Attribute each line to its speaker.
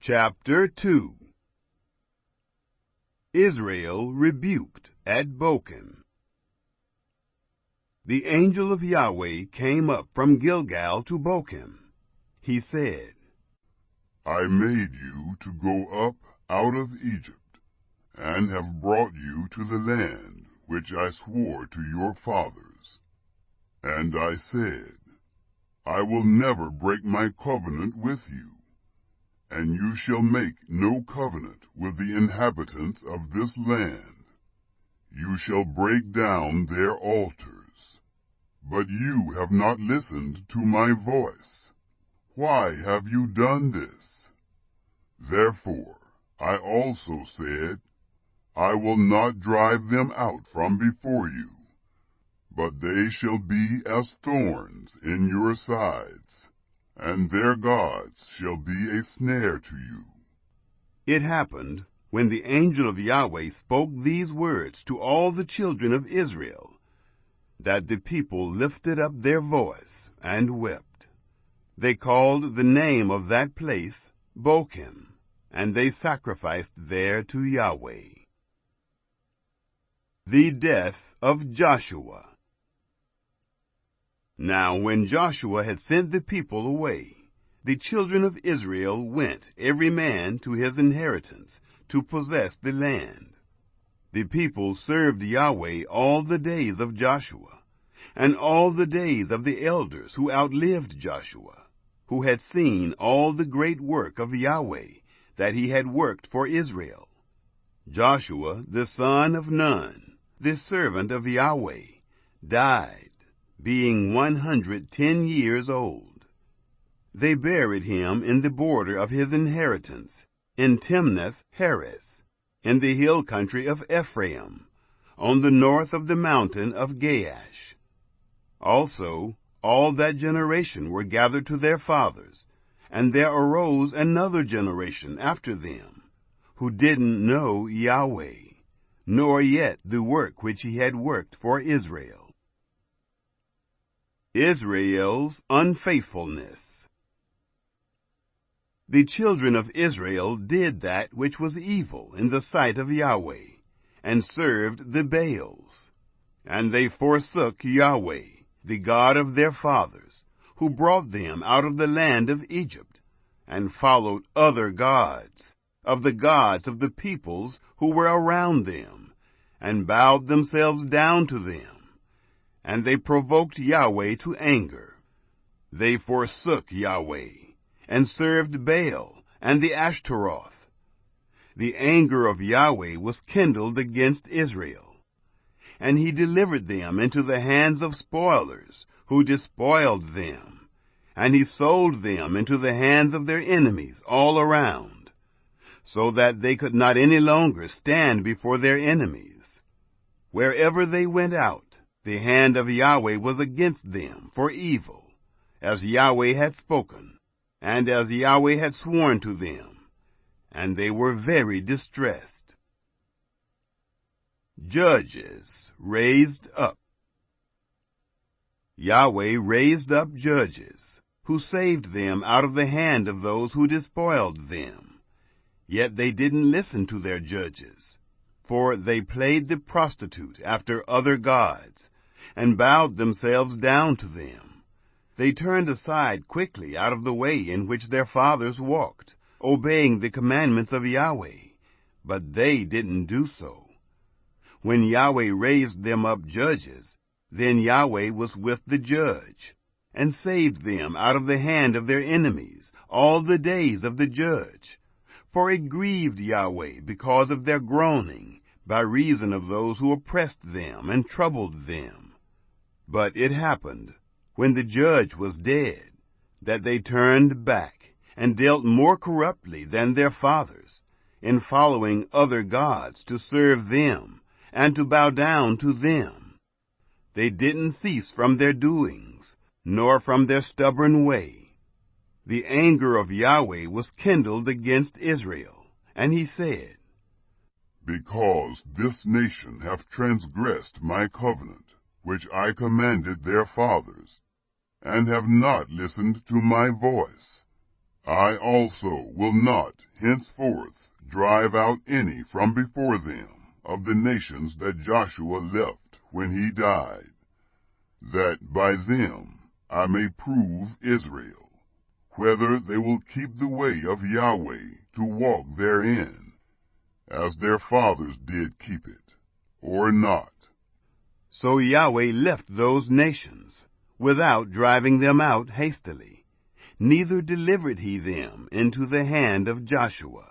Speaker 1: Chapter 2. Israel rebuked at Bochim. The angel of Yahweh came up from Gilgal to Bochim. He said,
Speaker 2: I made you to go up out of Egypt, and have brought you to the land which I swore to your fathers. And I said, I will never break my covenant with you, and you shall make no covenant with the inhabitants of this land. You shall break down their altars. But you have not listened to my voice. Why have you done this? Therefore I also said, I will not drive them out from before you, but they shall be as thorns in your sides, and their gods shall be a snare to you.
Speaker 1: It happened, when the angel of Yahweh spoke these words to all the children of Israel, that the people lifted up their voice and wept. They called the name of that place Bochim, and they sacrificed there to Yahweh. The death of Joshua. Now when Joshua had sent the people away, the children of Israel went every man to his inheritance, to possess the land. The people served Yahweh all the days of Joshua, and all the days of the elders who outlived Joshua, who had seen all the great work of Yahweh that he had worked for Israel. Joshua the son of Nun, the servant of Yahweh, died, being 110 years old. They buried him in the border of his inheritance, in Timnath-Heres, in the hill country of Ephraim, on the north of the mountain of Gaash. Also all that generation were gathered to their fathers, and there arose another generation after them, who didn't know Yahweh, nor yet the work which he had worked for Israel. Israel's unfaithfulness. The children of Israel did that which was evil in the sight of Yahweh, and served the Baals. And they forsook Yahweh, the God of their fathers, who brought them out of the land of Egypt, and followed other gods, of the peoples who were around them, and bowed themselves down to them. And they provoked Yahweh to anger. They forsook Yahweh, and served Baal and the Ashtaroth. The anger of Yahweh was kindled against Israel, and he delivered them into the hands of spoilers, who despoiled them, and he sold them into the hands of their enemies all around, so that they could not any longer stand before their enemies. Wherever they went out, the hand of Yahweh was against them for evil, as Yahweh had spoken, and as Yahweh had sworn to them, and they were very distressed. Judges raised up. Yahweh raised up judges, who saved them out of the hand of those who despoiled them. Yet they didn't listen to their judges, for they played the prostitute after other gods, and bowed themselves down to them. They turned aside quickly out of the way in which their fathers walked, obeying the commandments of Yahweh, but they didn't do so. When Yahweh raised them up judges, then Yahweh was with the judge, and saved them out of the hand of their enemies all the days of the judge. For it grieved Yahweh because of their groaning, by reason of those who oppressed them and troubled them. But it happened, when the judge was dead, that they turned back, and dealt more corruptly than their fathers, in following other gods to serve them, and to bow down to them. They didn't cease from their doings, nor from their stubborn way. The anger of Yahweh was kindled against Israel, and he said,
Speaker 2: Because this nation hath transgressed my covenant, which I commanded their fathers, and have not listened to my voice, I also will not henceforth drive out any from before them of the nations that Joshua left when he died, that by them I may prove Israel, whether they will keep the way of Yahweh to walk therein, as their fathers did keep it, or not.
Speaker 1: So Yahweh left those nations, without driving them out hastily, neither delivered he them into the hand of Joshua.